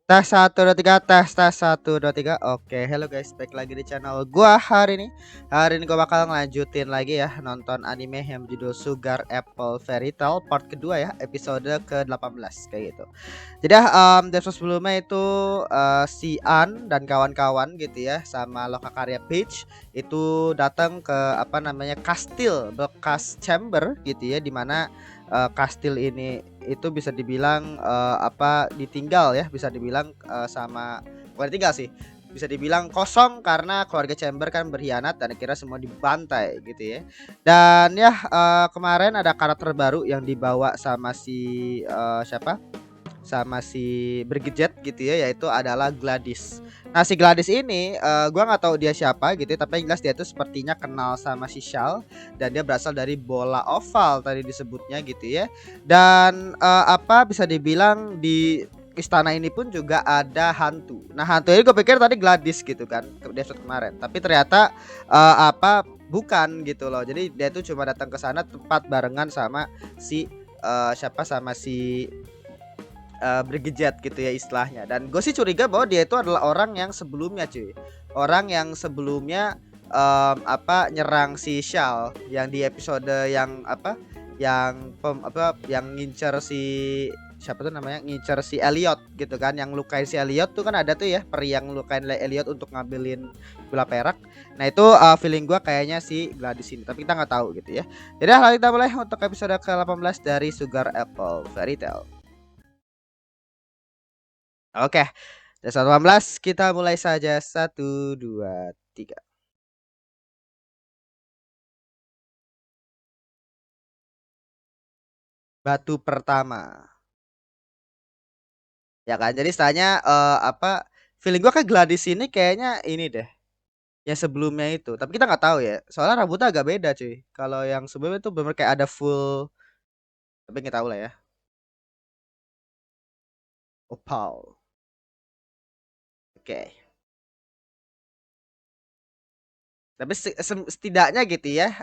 Tes 1 2 3 tes 1 2 3. Oke, hello guys, balik lagi di channel gua hari ini. Hari ini gua bakal ngelanjutin lagi ya nonton anime yang berjudul Sugar Apple Fairy Tail part kedua ya, episode ke-18 kayak gitu. Jadi ya dari episode sebelumnya itu si An dan kawan-kawan gitu ya sama Lokakarya Peach itu datang ke apa namanya kastil bekas chamber gitu ya, dimana kastil ini itu bisa dibilang apa ditinggal ya, bisa dibilang sama bukan ditinggal sih, bisa dibilang kosong karena keluarga Chamber kan berkhianat dan akhirnya semua dibantai gitu ya. Dan ya kemarin ada karakter baru yang dibawa sama si siapa? Sama si Brigjet gitu ya, yaitu adalah Gladys. Nah si Gladys ini gua nggak tahu dia siapa gitu ya, tapi yang jelas dia tuh sepertinya kenal sama si Shal dan dia berasal dari bola oval tadi disebutnya gitu ya. Dan apa bisa dibilang di istana ini pun juga ada hantu. Nah hantu ini gue pikir tadi Gladys gitu kan di episode kemarin, tapi ternyata apa bukan gitu loh. Jadi dia tuh cuma datang ke sana tepat barengan sama si siapa sama si bergejat gitu ya istilahnya. Dan gue sih curiga bahwa dia itu adalah orang yang sebelumnya cuy, orang yang sebelumnya apa nyerang si Shal yang di episode yang apa yang apa yang ngincer si siapa tuh namanya, ngincer si Elliot gitu kan, yang lukain si Elliot tuh kan, ada tuh ya peri yang lukain Elliot untuk ngambilin bola perak. Nah itu feeling gua kayaknya si Gladys ini, tapi kita nggak tahu gitu ya. Jadi lalu kita mulai untuk episode ke-18 dari Sugar Apple Fairy Tail. Oke, dari 18 kita mulai saja. 1 2 3. Batu pertama. Ya kan. Jadi istilahnya apa feeling gua kan Gladys ini kayaknya ini deh. Yang sebelumnya itu. Tapi kita nggak tahu ya. Soalnya rambutnya agak beda cuy. Kalau yang sebelumnya itu bener kayak ada full, tapi nggak tahu lah ya. Opal. Oke. Tapi setidaknya gitu ya,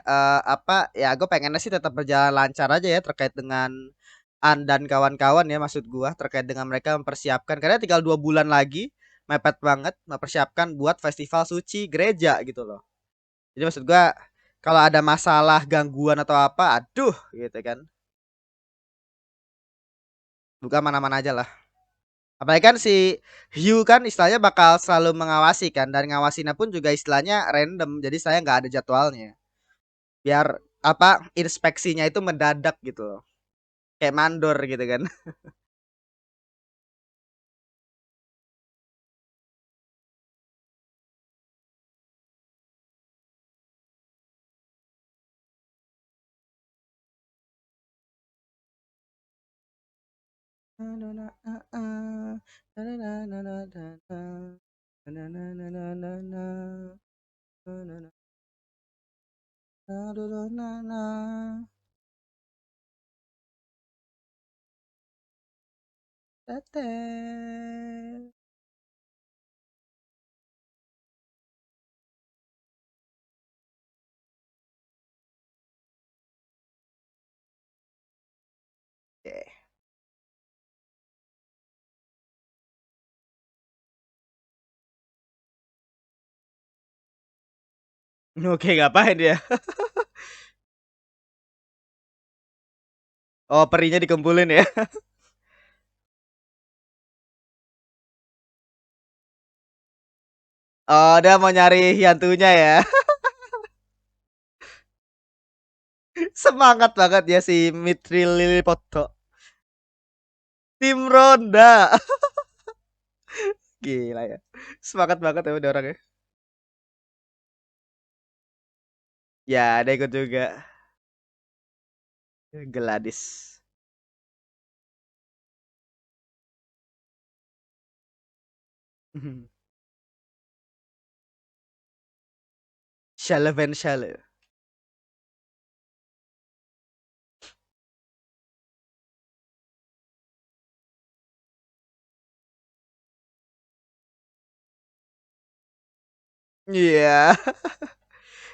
apa ya gue pengennya sih tetap berjalan lancar aja ya terkait dengan An dan kawan-kawan ya, maksud gua terkait dengan mereka mempersiapkan karena tinggal 2 bulan lagi, mepet banget mempersiapkan buat festival suci gereja gitu loh. Jadi maksud gua kalau ada masalah gangguan atau apa, aduh gitu kan, buka mana-mana aja lah. Apalagi kan si Hugh kan istilahnya bakal selalu mengawasi kan, dan ngawasinya pun juga istilahnya random, jadi saya nggak ada jadwalnya. Biar apa inspeksinya itu mendadak gitu loh. Kayak mandor gitu kan. Oke, ngapain dia? Oh, perinya dikumpulin ya. Oh, dia mau nyari hantunya ya. Semangat banget ya si Mitri Lilipoto. Tim Ronda. Gila ya. Semangat banget ya udah orangnya. Ya, ada ikut juga. Gladys. Shaleven Shale. Iya.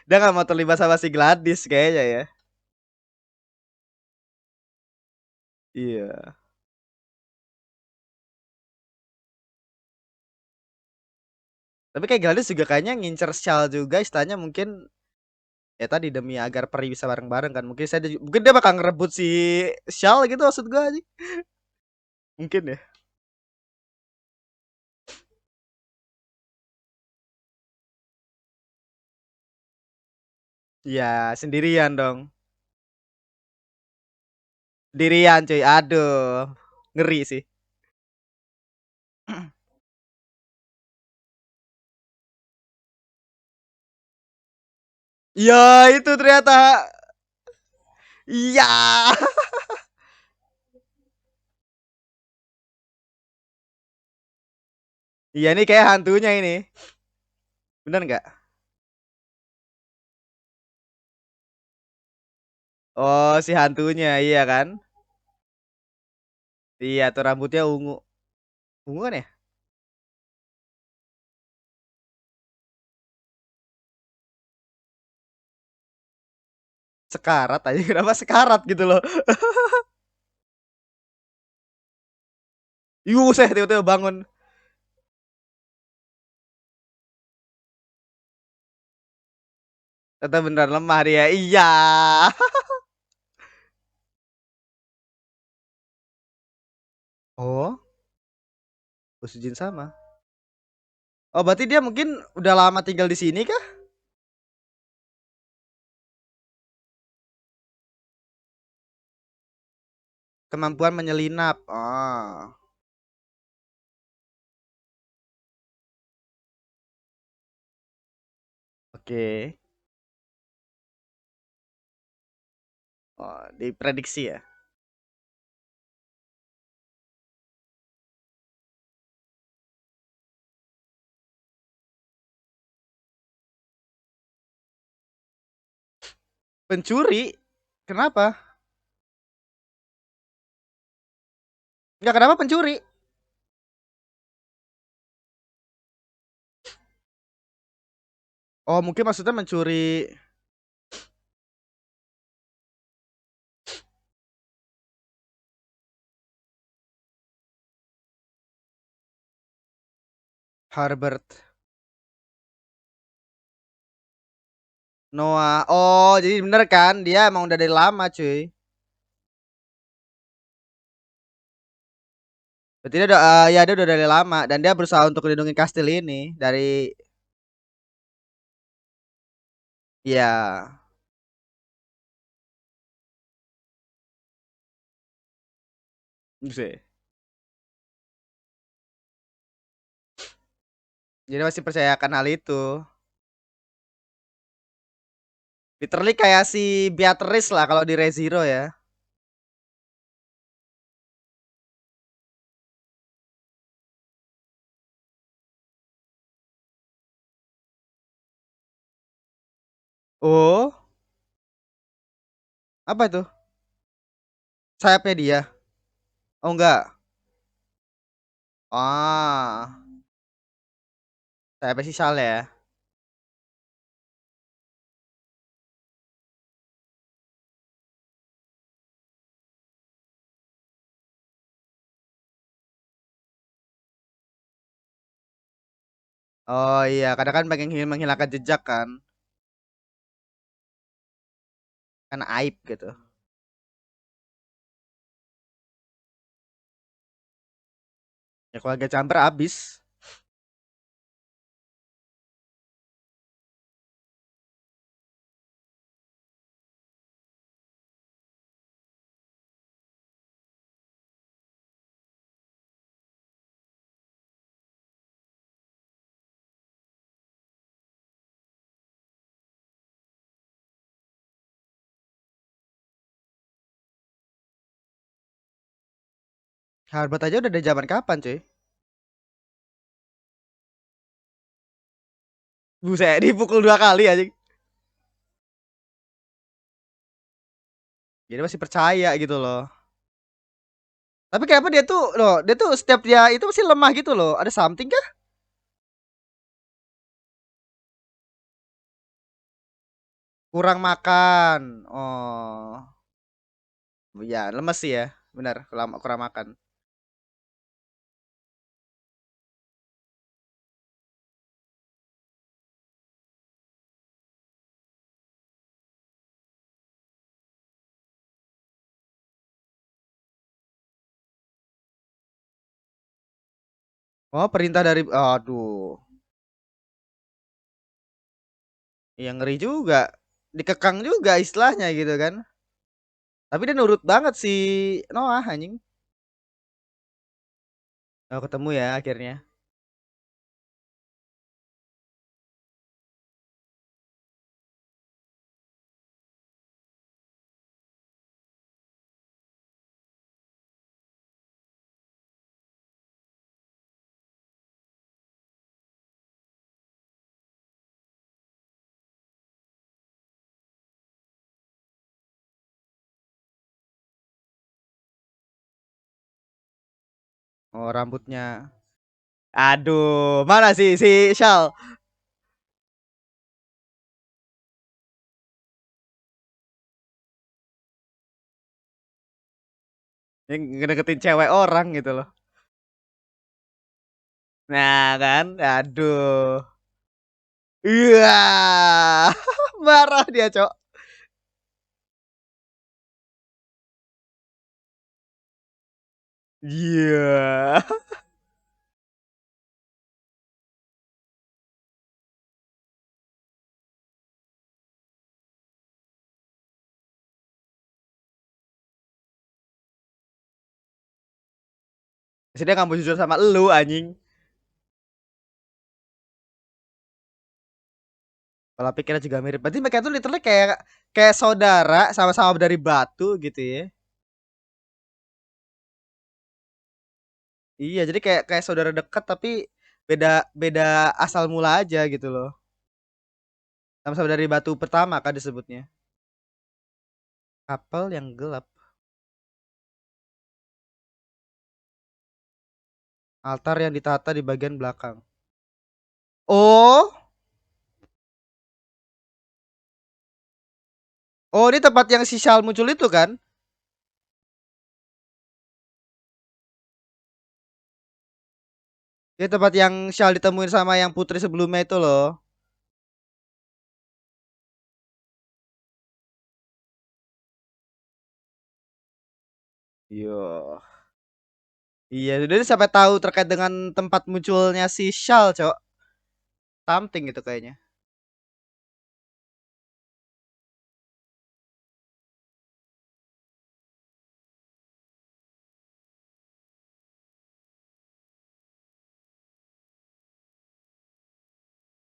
Dia gak mau terlibat sama si Gladys kayaknya ya. Iya. Tapi kayak Gladys juga kayaknya ngincer Shell juga istilahnya mungkin ya tadi demi agar peri bisa bareng-bareng kan. Mungkin dia bakal ngerebut si Shell gitu maksud gua aja. Mungkin ya. Iya, sendirian dong. Sendirian cuy. Aduh. Ngeri sih. Iya, itu ternyata. Iya. Iya nih kayak hantunya ini. Bener nggak? Oh, si hantunya, iya kan? Iya, tuh rambutnya ungu. Ungu kan ya? Sekarat aja. Kenapa sekarat gitu loh? Saya tiba-tiba bangun. Ternyata beneran lemah dia. Iya. Oh, Usujin sama. Oh, berarti dia mungkin udah lama tinggal di sini kah? Kemampuan menyelinap. Oh, oke. Oh, diprediksi ya. Pencuri? Kenapa? Enggak, kenapa pencuri? Oh, mungkin maksudnya mencuri Harbert Noah. Oh, jadi bener kan? Dia emang udah dari lama, cuy. Berarti dia udah ya dia udah dari lama dan dia berusaha untuk melindungi kastil ini dari ya. Buset. Jadi masih percayakan hal itu. Literally kayak si Beatrice lah kalau di ReZero ya. Oh, apa itu? Sayapnya dia. Oh enggak. Ah, sayapnya si Sal ya. Oh iya, kadang kan pengen menghilangkan jejak kan, karena aib gitu. Ya keluarga Camper abis. Harbat aja udah dari zaman kapan cuy? Buset, dipukul 2 kali aja. Jadi masih percaya gitu loh. Tapi kenapa dia tuh loh, dia tuh setiap dia itu masih lemah gitu loh. Ada something kah? Kurang makan. Oh, ya lemes sih ya. Benar, kurang makan. Oh, perintah dari aduh. Yang ngeri juga. Dikekang juga istilahnya gitu kan. Tapi dia nurut banget si Noah anjing. Oh, ketemu ya akhirnya. Oh, rambutnya. Aduh, mana sih si Shal? Yang ngedeketin cewek orang gitu loh. Nah, kan? Aduh. Iya. Marah dia, Cok. Iya. Jadi dia nggak mau jujur sama lu anjing. Kalau pikirnya juga mirip. Berarti mereka tuh literally kayak kayak saudara sama-sama dari batu gitu ya. Iya, jadi kayak kayak saudara dekat tapi beda beda asal mula aja gitu loh. Sama-sama dari batu pertama kan disebutnya. Kapal yang gelap. Altar yang ditata di bagian belakang. Oh, oh ini tempat yang si Shal muncul itu kan? Ini tempat yang Shal ditemuin sama yang putri sebelumnya itu loh. Iya. Iya, jadi sampai tahu terkait dengan tempat munculnya si Shal, Cok. Something gitu kayaknya.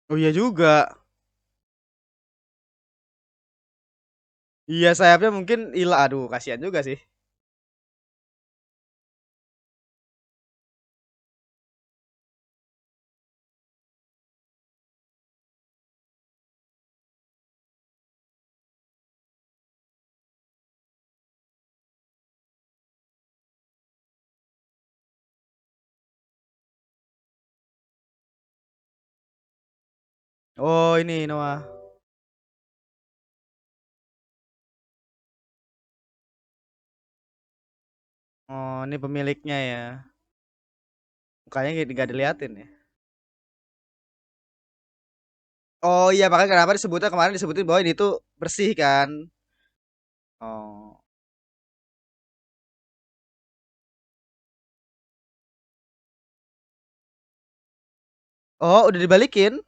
Oh iya juga. Iya sayapnya mungkin hilang. Aduh, kasihan juga sih. Oh ini Noah. Oh ini pemiliknya ya. Mukanya gak diliatin ya. Oh iya makanya kenapa disebutnya kemarin disebutin bahwa ini tuh bersih kan. Oh. Oh udah dibalikin.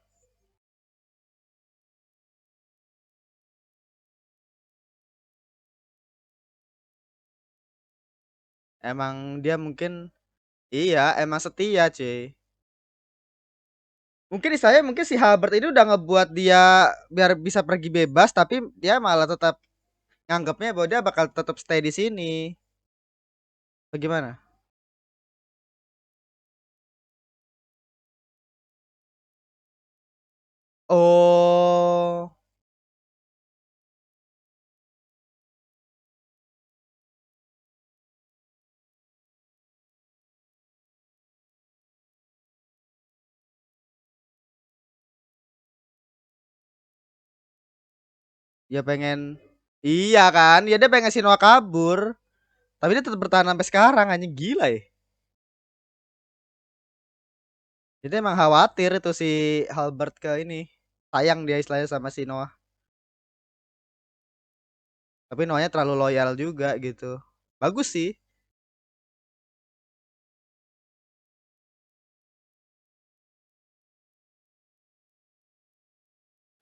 Emang dia mungkin iya emang setia cuy. Mungkin saya mungkin si Halbert ini udah ngebuat dia biar bisa pergi bebas tapi dia malah tetap nganggapnya bahwa dia bakal tetap stay di sini. Bagaimana? Oh, ya pengen iya kan? Ya dia pengen si Noah kabur. Tapi dia tetap bertahan sampai sekarang anjing gila ya. Jadi emang khawatir itu si Halbert ke ini. Sayang dia istilahnya sama si Noah. Tapi Noahnya terlalu loyal juga gitu. Bagus sih.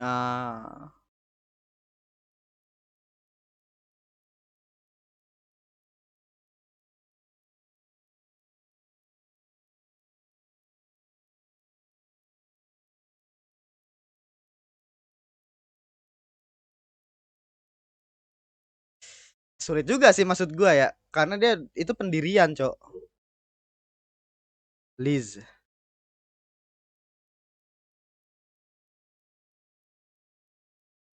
Ah, sulit juga sih maksud gua ya, karena dia itu pendirian, Cok. Liz.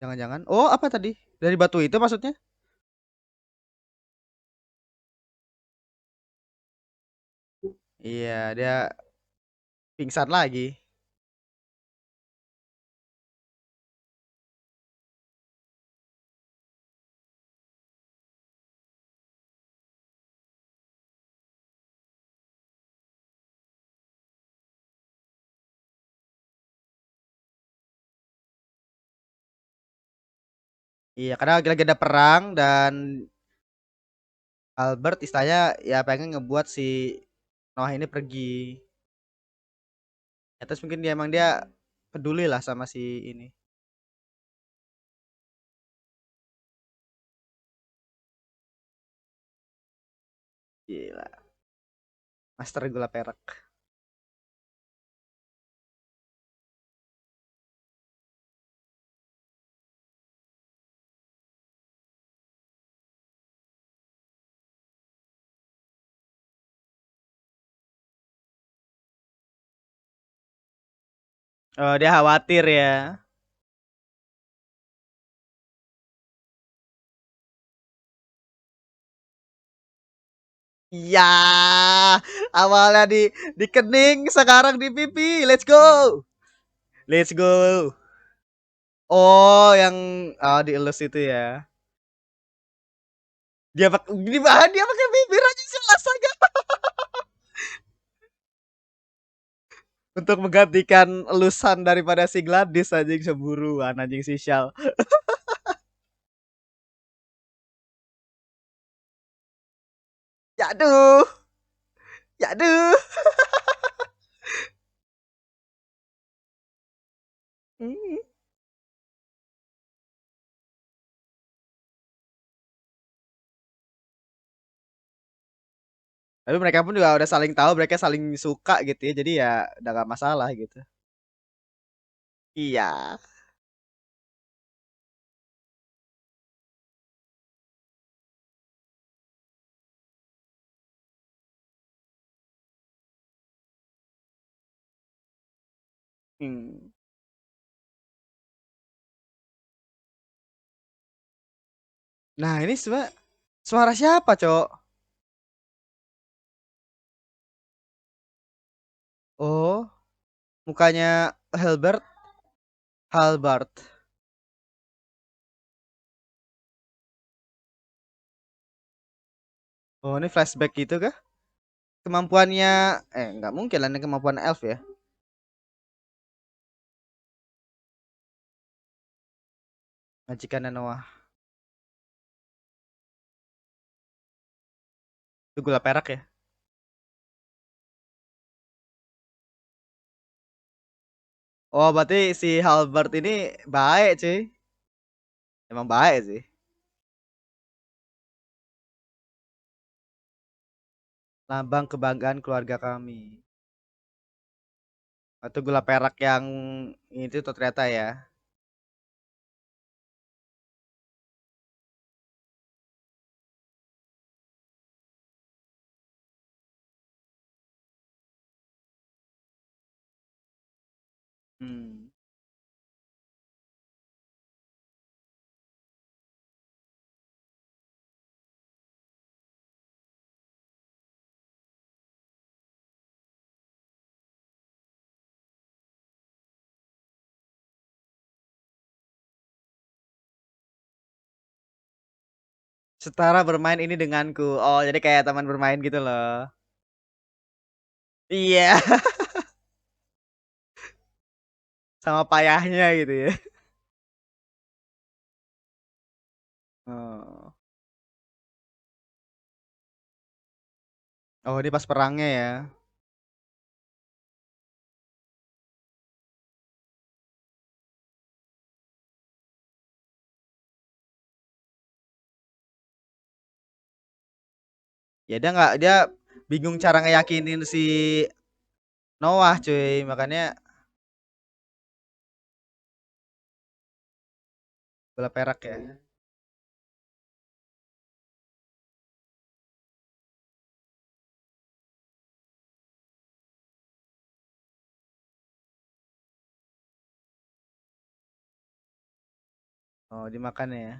Jangan-jangan. Oh, apa tadi? Dari batu itu maksudnya? Iya, dia pingsan lagi. Iya, karena lagi ada perang dan Albert istilahnya ya pengen ngebuat si Noah ini pergi. Ya, terus mungkin dia peduli lah sama si ini. Gila, Master Gula Perak. Oh, dia khawatir ya. Iya, awalnya di kening, sekarang di pipi. Let's go. Let's go. Oh, yang dielus itu ya. Dia pakai bibir aja sih astaga. Untuk menggantikan elusan daripada si Gladys anjing seburuan anjing si Shell. Ya aduh, ya aduh. Hmm. Tapi mereka pun juga udah saling tahu, mereka saling suka gitu ya. Jadi ya udah gak masalah gitu. Iya. Hmm. Nah ini suara siapa, Cok? Oh, mukanya Hilbert, Halbert. Oh, ini flashback gitu kah? Kemampuannya nggak mungkin lah ini kemampuan elf ya. Majikan Noah. Itu gula perak ya. Oh, berarti si Halbert ini baik, cuy. Emang baik sih. Lambang kebanggaan keluarga kami. Atau gula perak yang itu tuh ternyata ya. Hmm. Setara bermain ini denganku. Oh, jadi kayak teman bermain gitu loh. Iya, sama payahnya gitu ya. Oh. Oh, ini pas perangnya ya. Ya dia bingung cara ngeyakinin si Noah cuy, makanya bola perak ya. Oh, dimakan ya.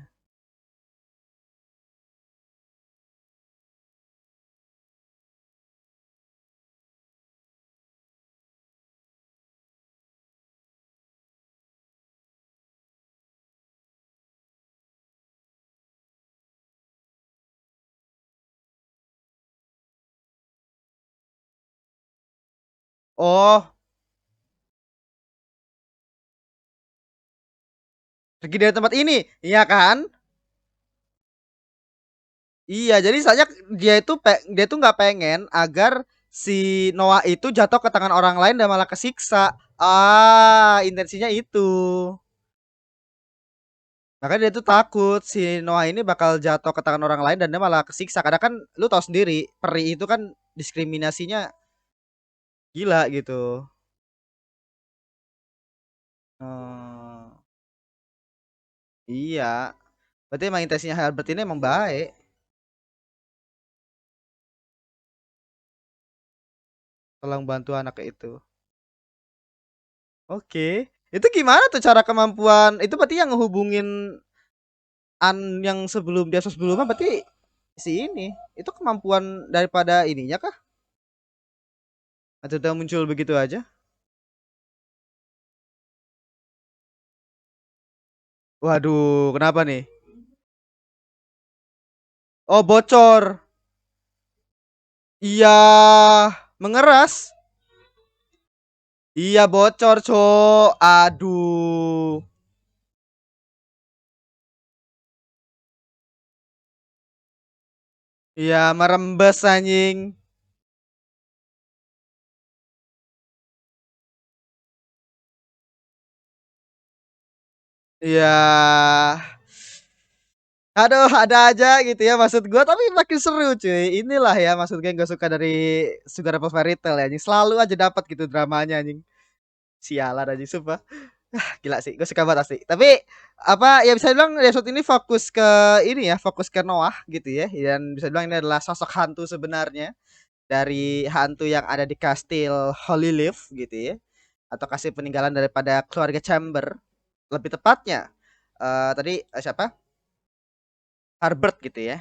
Oh, pergi dari tempat ini, iya kan? Iya, jadi soalnya dia tuh nggak pengen agar si Noah itu jatuh ke tangan orang lain dan malah kesiksa. Ah, intensinya itu. Makanya dia tuh takut si Noah ini bakal jatuh ke tangan orang lain dan dia malah kesiksa. Karena kan lu tahu sendiri, peri itu kan diskriminasinya gila gitu. Oh, iya. Berarti emang intensinya Herbert ini emang baik. Tolong bantu anak itu. Oke. Itu gimana tuh cara kemampuan? Itu berarti yang ngehubungin yang sebelumnya berarti si ini. Itu kemampuan daripada ininya kah? Atau udah muncul begitu aja? Waduh, kenapa nih? Oh, bocor. Iya, mengeras. Iya, bocor, Cok. Aduh. Iya, merembes anjing. Iya. Aduh, ada aja gitu ya maksud gua tapi makin seru cuy. Inilah ya maksud gue yang gue suka dari Sugar Apple Fairy Tail ya anjing. Selalu aja dapat gitu dramanya anjing. Sialan anjing sumpah. Gila sih, gue suka banget asli. Tapi apa ya bisa bilang episode ini fokus ke ini ya, fokus ke Noah gitu ya. Dan bisa bilang ini adalah sosok hantu sebenarnya dari hantu yang ada di kastil Holyleaf gitu ya. Atau kasih peninggalan daripada keluarga Chamber. Lebih tepatnya tadi siapa? Harbert gitu ya.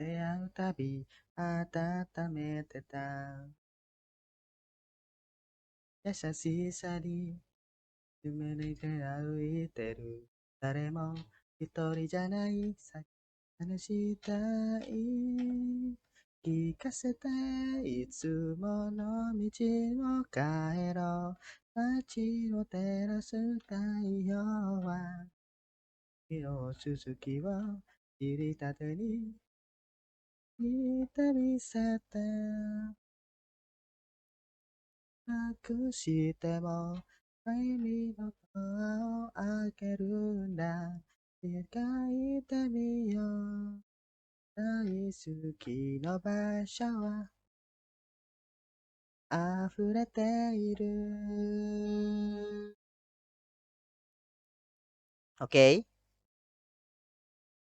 出会うたび温めてた優しさに夢に出会いてる誰も一人じゃないさ話したい聞かせていつもの道を帰ろう街を照らす太陽は色続きを切りたてに見てみせて隠しても君のドアを開けるんだ描いてみよう大好きの場所は溢れている Oke.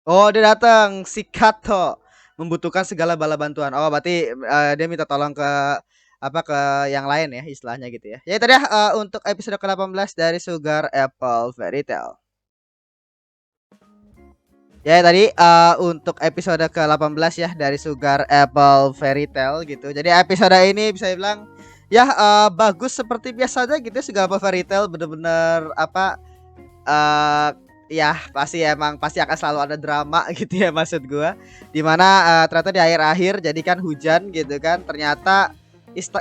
Oh, dia datang si Kato membutuhkan segala bala bantuan. Oh, berarti dia minta tolong ke apa ke yang lain ya istilahnya gitu ya. Ya tadi ya untuk episode ke-18 dari Sugar Apple Fairy Tail. Ya tadi untuk episode ke-18 ya dari Sugar Apple Fairy Tail gitu. Jadi episode ini bisa dibilang ya bagus seperti biasa aja gitu ya, Sugar Apple Fairy Tail bener-bener apa eh ya pasti akan selalu ada drama gitu ya maksud gua. Dimana ternyata di akhir-akhir jadi kan hujan gitu kan. Ternyata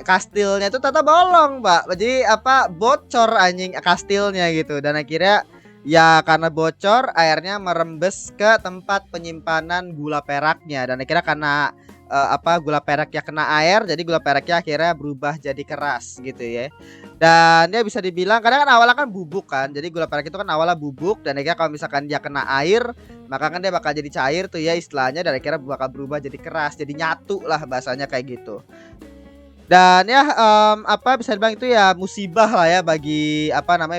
kastilnya itu ternyata bolong, Pak. Jadi apa bocor anjing kastilnya gitu dan akhirnya ya karena bocor airnya merembes ke tempat penyimpanan gula peraknya dan akhirnya karena gula peraknya kena air, jadi gula peraknya akhirnya berubah jadi keras gitu ya. Dan dia bisa dibilang kadang kan awalnya kan bubuk kan. Jadi gula perak itu kan awalnya bubuk dan akhirnya kalau misalkan dia kena air, maka kan dia bakal jadi cair tuh ya istilahnya dan akhirnya bakal berubah jadi keras, jadi nyatu lah bahasanya kayak gitu. Dan ya bisa dibilang itu ya musibah lah ya bagi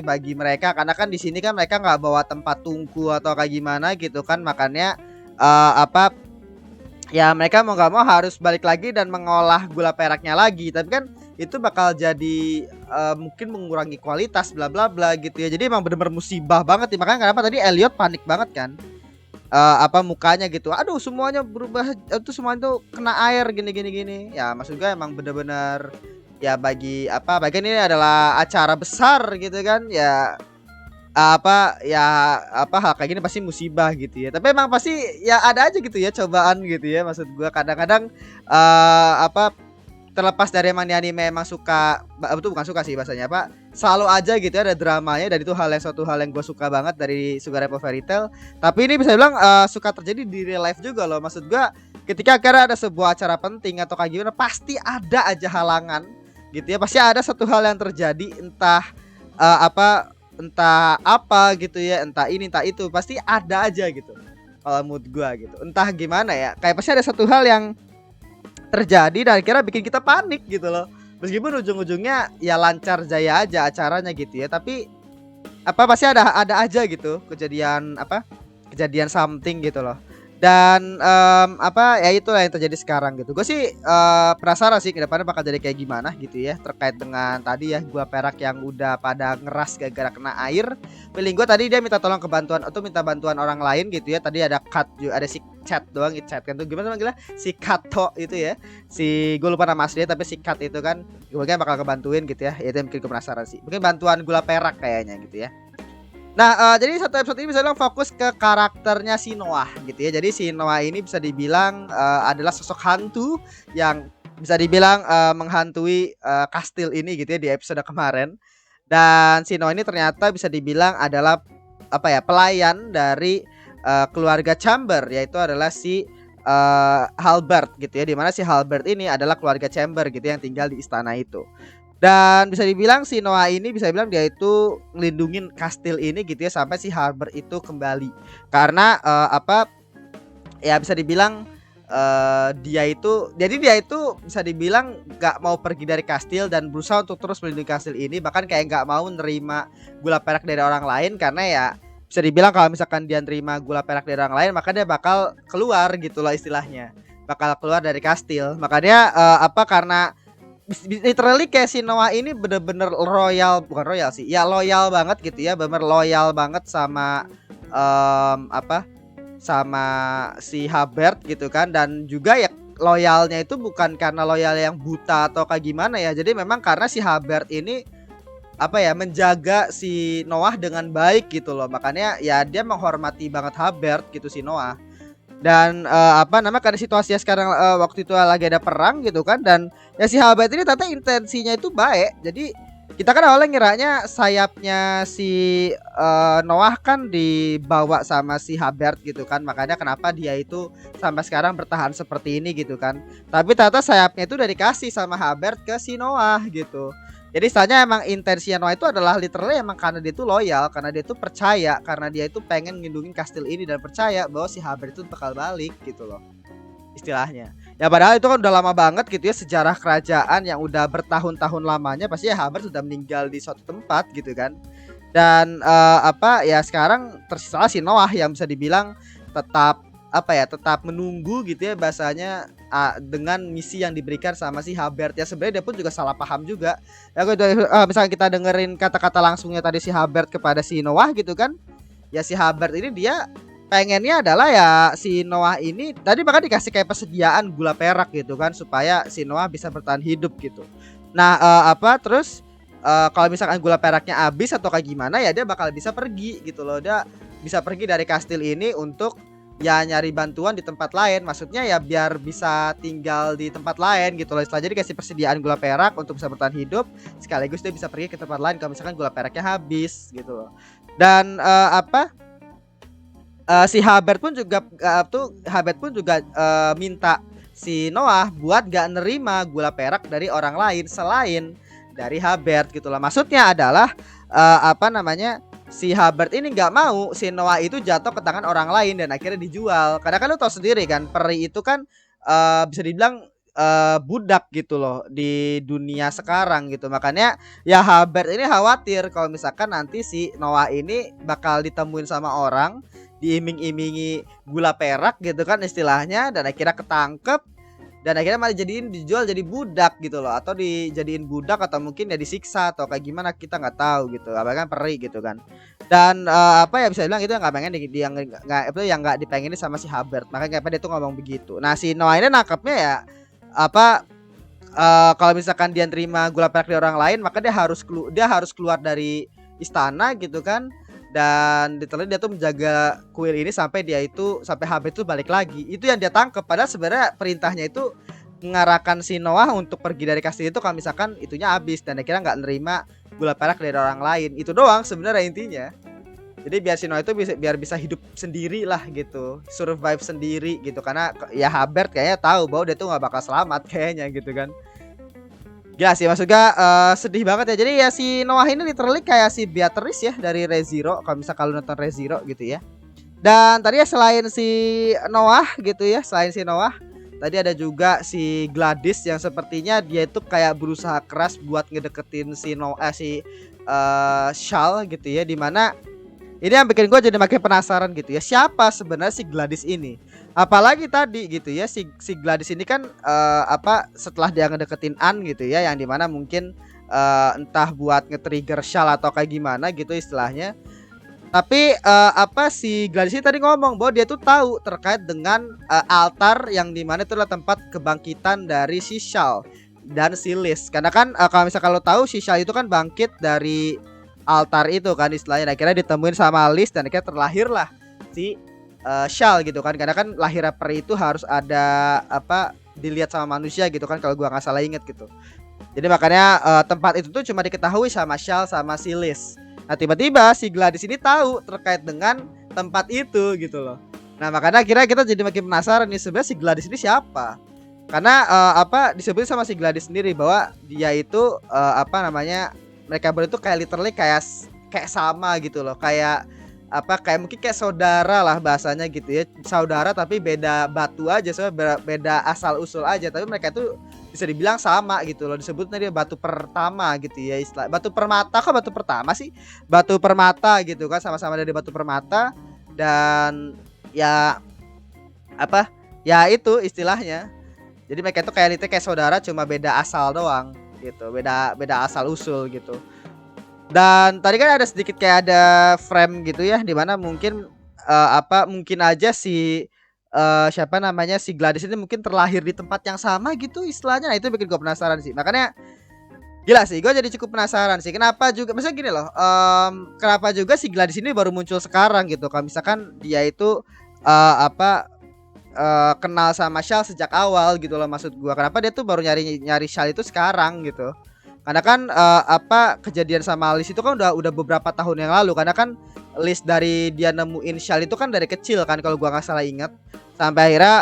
bagi mereka karena kan di sini kan mereka nggak bawa tempat tungku atau kayak gimana gitu kan makanya eh, apa ya mereka mau nggak mau harus balik lagi dan mengolah gula peraknya lagi tapi kan itu bakal jadi mungkin mengurangi kualitas bla bla bla gitu ya jadi emang bener-bener musibah banget nih makanya kenapa tadi Elliot panik banget kan mukanya gitu aduh semuanya berubah itu semua itu kena air gini gini gini ya maksud gue emang bener-bener ya bagi ini adalah acara besar gitu kan ya hal kayak gini pasti musibah gitu ya tapi emang pasti ya ada aja gitu ya cobaan gitu ya maksud gua kadang-kadang terlepas dari emang di anime emang suka betul bukan suka sih bahasanya selalu aja gitu ya ada dramanya dan itu suatu hal yang gue suka banget dari Sugar Apple Fairy Tail tapi ini bisa bilang suka terjadi di real life juga loh maksud gue ketika akhirnya ada sebuah acara penting atau kayak gimana pasti ada aja halangan gitu ya pasti ada satu hal yang terjadi entah entah apa gitu ya entah ini entah itu pasti ada aja gitu kalau mood gua gitu entah gimana ya kayak pasti ada satu hal yang terjadi dan kira bikin kita panik gitu loh meskipun ujung-ujungnya ya lancar jaya aja acaranya gitu ya tapi pasti ada aja gitu kejadian something gitu loh dan ya itulah yang terjadi sekarang gitu gue sih penasaran sih kedepannya bakal jadi kayak gimana gitu ya terkait dengan tadi ya gua perak yang udah pada ngeras gara-gara kena air feeling gue tadi dia minta tolong kebantuan atau minta bantuan orang lain gitu ya tadi ada ada si chat doang chat kan tuh gimana manggilnya si Kato itu ya si gue lupa nama aslinya tapi si Kat itu kan mungkin bakal kebantuin gitu ya itu yang bikin gue penasaran sih mungkin bantuan gula perak kayaknya gitu ya. Nah, jadi satu episode ini bisa dibilang fokus ke karakternya si Noah gitu ya. Jadi si Noah ini bisa dibilang adalah sosok hantu yang bisa dibilang menghantui kastil ini gitu ya di episode kemarin. Dan si Noah ini ternyata bisa dibilang adalah pelayan dari keluarga Chamber yaitu adalah si Halbert gitu ya. Dimana si Halbert ini adalah keluarga Chamber gitu yang tinggal di istana itu. Dan bisa dibilang si Noah ini bisa dibilang dia itu ngelindungin kastil ini gitu ya sampai si Harbor itu kembali. Karena ya bisa dibilang dia itu bisa dibilang gak mau pergi dari kastil dan berusaha untuk terus melindungi kastil ini bahkan kayak gak mau nerima gula perak dari orang lain karena ya bisa dibilang kalau misalkan dia nerima gula perak dari orang lain maka dia bakal keluar gitu loh istilahnya bakal keluar dari kastil makanya karena literally kayak si Noah ini bener-bener bukan royal sih ya loyal banget gitu ya bener loyal banget sama sama si Habert gitu kan dan juga ya loyalnya itu bukan karena loyal yang buta atau kayak gimana ya jadi memang karena si Habert ini menjaga si Noah dengan baik gitu loh makanya ya dia menghormati banget Habert gitu si Noah. Dan karena situasinya sekarang waktu itu lagi ada perang gitu kan dan ya si Habert ini ternyata intensinya itu baik. Jadi kita kan awalnya ngiranya sayapnya si Noah kan dibawa sama si Habert gitu kan. Makanya kenapa dia itu sampai sekarang bertahan seperti ini gitu kan. Tapi ternyata sayapnya itu udah dikasih sama Habert ke si Noah gitu. Jadi istilahnya emang intensi Noah itu adalah literally emang karena dia itu loyal, karena dia itu percaya, karena dia itu pengen ngelindungin kastil ini dan percaya bahwa si Habert itu bakal balik gitu loh. Istilahnya. Ya padahal itu kan udah lama banget gitu ya sejarah kerajaan yang udah bertahun-tahun lamanya pasti ya Habert sudah meninggal di suatu tempat gitu kan. Dan ya sekarang tersisa si Noah yang bisa dibilang tetap tetap menunggu gitu ya bahasanya dengan misi yang diberikan sama si Habert ya sebenarnya dia pun juga salah paham juga ya misalnya kita dengerin kata-kata langsungnya tadi si Habert kepada si Noah gitu kan ya si Habert ini dia pengennya adalah ya si Noah ini tadi bahkan dikasih kayak persediaan gula perak gitu kan supaya si Noah bisa bertahan hidup gitu nah terus kalau misalkan gula peraknya habis atau kayak gimana ya dia bakal bisa pergi gitu loh dia bisa pergi dari kastil ini untuk ya nyari bantuan di tempat lain maksudnya ya biar bisa tinggal di tempat lain gitu loh setelah jadi kasih persediaan gula perak untuk bisa bertahan hidup sekaligus dia bisa pergi ke tempat lain kalau misalkan gula peraknya habis gitu loh dan si Habert pun juga minta si Noah buat gak nerima gula perak dari orang lain selain dari Habert gitu lah. Maksudnya adalah apa namanya, si Habert ini nggak mau si Noah itu jatuh ke tangan orang lain dan akhirnya dijual. Karena kan lu tau sendiri kan, peri itu kan bisa dibilang budak gitu loh di dunia sekarang gitu. Makanya ya Habert ini khawatir kalau misalkan nanti si Noah ini bakal ditemuin sama orang, diiming-imingi gula perak gitu kan istilahnya, dan akhirnya ketangkep dan akhirnya malah dijual jadi budak gitu loh, atau dijadiin budak atau mungkin ya disiksa atau kayak gimana kita nggak tahu gitu. Apa kan peri gitu kan. Dan apa ya, bisa bilang itu yang nggak pengen yang nggak itu yang nggak dipenginin sama si Habert. Makanya kenapa dia tuh ngomong begitu. Nah si Noah ini nangkepnya ya apa, kalau misalkan dia terima gula perak dari orang lain, maka dia harus keluar dari istana gitu kan. Dan detailnya dia tuh menjaga kuil ini sampai Habert itu balik lagi. Itu yang dia tangkap. Padahal sebenarnya perintahnya itu mengarahkan si Noah untuk pergi dari kastil itu kalau misalkan itunya habis, dan akhirnya nggak nerima gula perak dari orang lain. Itu doang sebenarnya intinya. Jadi biar si Noah itu biar bisa hidup sendiri lah gitu, survive sendiri gitu. Karena ya Habert kayaknya tahu bahwa dia tuh nggak bakal selamat kayaknya gitu kan. Gila sih, maksudnya sedih banget ya. Jadi ya si Noah ini literally kayak si Beatrice ya dari Re:Zero, kalau misal kalau nonton Re:Zero gitu ya. Dan tadi ya selain si Noah gitu ya, tadi ada juga si Gladys yang sepertinya dia itu kayak berusaha keras buat ngedeketin si Shal gitu ya, dimana ini yang bikin gue jadi makin penasaran gitu ya, siapa sebenarnya si Gladys ini. Apalagi tadi gitu ya, si Gladys ini kan apa, setelah dia ngedeketin Anne gitu ya, yang dimana mungkin entah buat nge-trigger Shal atau kayak gimana gitu istilahnya. Tapi apa, si Gladys ini tadi ngomong bahwa dia tuh tahu terkait dengan altar yang dimana itu adalah tempat kebangkitan dari si Shal dan si Liz. Karena kan kalau misalkan lo tahu, si Shal itu kan bangkit dari altar itu kan istilahnya. Akhirnya ditemuin sama Liz dan akhirnya terlahirlah si Shal gitu kan. Karena kan lahirnya peri itu harus ada apa, dilihat sama manusia gitu kan, kalau gua nggak salah inget gitu. Jadi makanya tempat itu tuh cuma diketahui sama Shal sama si Liz. Nah tiba-tiba si Gladys ini tahu terkait dengan tempat itu gitu loh. Nah makanya akhirnya kita jadi makin penasaran nih, sebenarnya si Gladys ini siapa. Karena apa, disebut sama si Gladys sendiri bahwa dia itu apa namanya, mereka berdua itu kayak literally kayak sama gitu loh. Kayak apa, kayak mungkin kayak saudara lah bahasanya gitu ya. Saudara tapi beda batu aja, soalnya beda asal usul aja. Tapi mereka itu bisa dibilang sama gitu loh. Disebutnya dia batu pertama gitu ya, istilah batu permata. Kok batu pertama sih? Batu permata gitu kan, sama-sama dari batu permata. Dan ya apa, ya itu istilahnya. Jadi mereka itu kayak literally kayak saudara, cuma beda asal doang gitu, beda asal usul gitu. Dan tadi kan ada sedikit kayak ada frame gitu ya, dimana mungkin apa, mungkin aja si siapa namanya, si Gladys ini mungkin terlahir di tempat yang sama gitu istilahnya. Nah itu bikin gue penasaran sih, makanya gila sih, gue jadi cukup penasaran sih kenapa juga, misalnya gini loh, kenapa juga si Gladys ini baru muncul sekarang gitu. Kalau misalkan dia itu apa, kenal sama Shal sejak awal gitu loh, maksud gua kenapa dia tuh baru nyari Shal itu sekarang gitu. Karena kan apa, kejadian sama Liz itu kan udah beberapa tahun yang lalu. Karena kan Liz dari dia nemuin Shal itu kan dari kecil kan, kalau gua nggak salah ingat, sampai akhirnya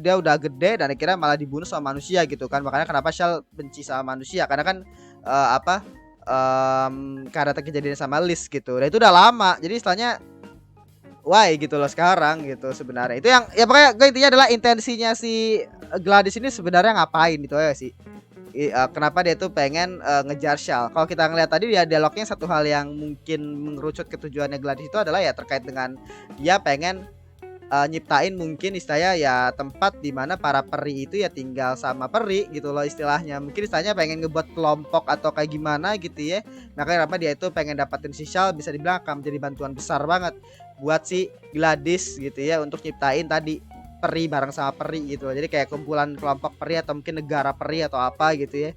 dia udah gede dan akhirnya malah dibunuh sama manusia gitu kan. Makanya kenapa Shal benci sama manusia, karena kan apa, karena kejadian sama Liz gitu. Dan itu udah lama, jadi istilahnya why gitu loh sekarang gitu sebenarnya. Itu yang ya pokoknya gue intinya adalah intensinya si Gladys ini sebenarnya ngapain gitu ya sih. Kenapa dia tuh pengen ngejar Shal. Kalau kita ngeliat tadi dia dialognya, satu hal yang mungkin mengerucut ke tujuannya Gladys itu adalah ya terkait dengan dia pengen nyiptain mungkin istilahnya ya tempat di mana para peri itu ya tinggal sama peri gitu loh istilahnya. Mungkin istilahnya pengen ngebuat kelompok atau kayak gimana gitu ya. Makanya kenapa dia itu pengen dapatin si Shal, bisa dibilang akan menjadi bantuan besar banget buat si Gladys gitu ya, untuk nyiptain tadi peri bareng sama peri gitu. Jadi kayak kumpulan kelompok peri atau mungkin negara peri atau apa gitu ya.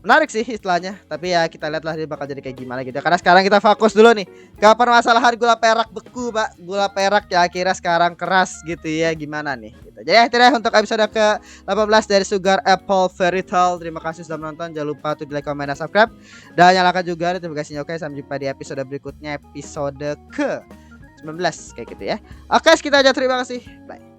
Menarik sih istilahnya, tapi ya kita lihatlah dia bakal jadi kayak gimana gitu. Karena sekarang kita fokus dulu nih ke permasalahan gula perak beku, Pak. Gula perak ya akhirnya sekarang keras gitu ya, gimana nih gitu. Jadi akhirnya untuk episode ke-18 dari Sugar Apple Fairy Tale. Terima kasih sudah menonton. Jangan lupa untuk like, comment, dan subscribe, dan nyalakan juga notifikasinya. Oke, sampai jumpa di episode berikutnya, episode ke-19 kayak gitu ya. Oke, sekitar aja, terima kasih. Bye.